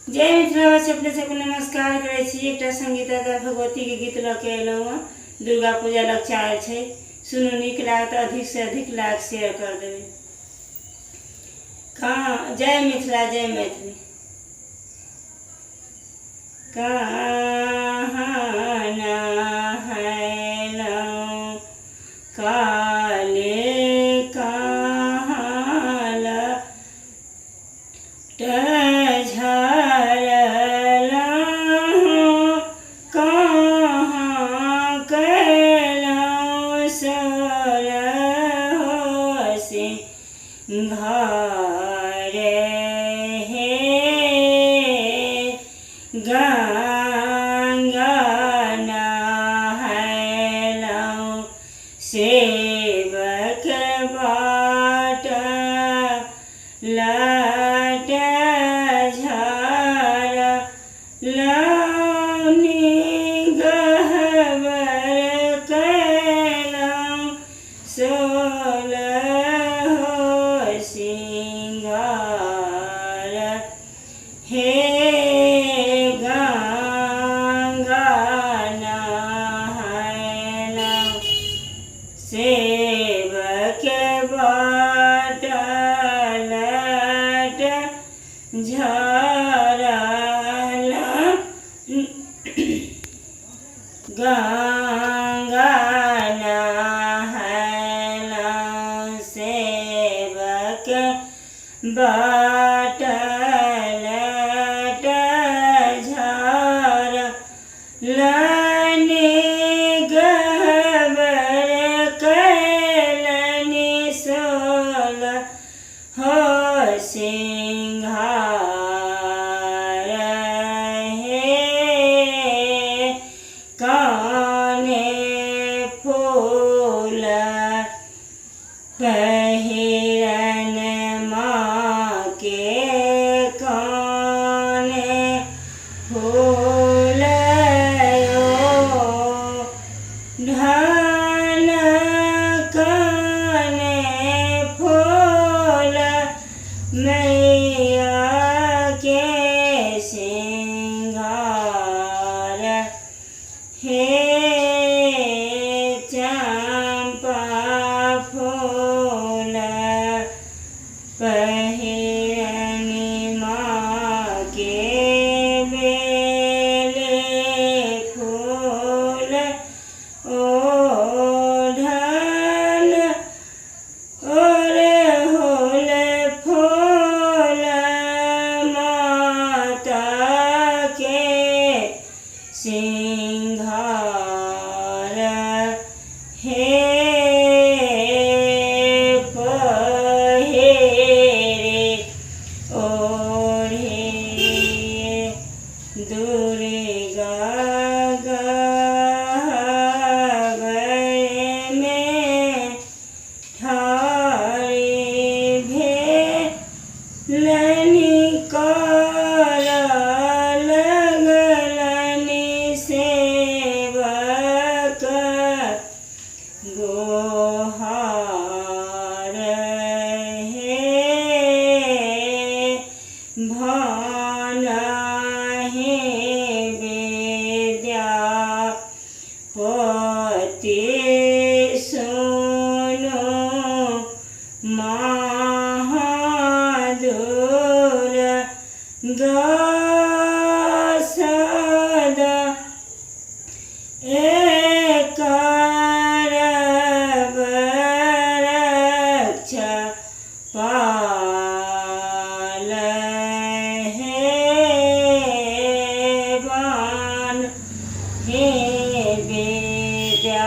जय मिथिलावासी अपने सबको नमस्कार करे छी। एक संगीतकार भगवती के गीत लऽ के अयलहुँ हँ। दुर्गा पूजा लग चाहै छै, सुनू नीक लागत, अधिक से अधिक लाइक शेयर कर देबै। कहाँ जय मिथिला जय मैथिली। कहाँ नहायलहुँ काले कहाँ लट झरलहुँ, कहाँ कयलहुँ सोलहो सिंगार हे गंगा नहायलहुँ सेवक बाट लट झरलहुँ निगहबर कयलहुँ सोलहो सिंगार हे गंगा नहायलहुँ सेवक बाट लट झरलहुँ गंगा नहायलहुँ सेवक बाट लट झरलहुँ निगहबर कयलनि सोलहो सिंगार हे काने फूल पहिरन माँ के काने फूल ढाल काने फूल मैया के सिंगार हे चंपा फूल पहिरनी माँ के बेले फूल ओढ़ल ओढ़ल फूल माता के सिंगार हे पहिरे ओढ़े दुर्गा गह्वर में ठाढ़ी भेलनि कर लगलनि सेवक गोहार हे भानहि विद्यापति सुनु महादुर सदा एकर रक्षा पाल हे बान हे विद्यापति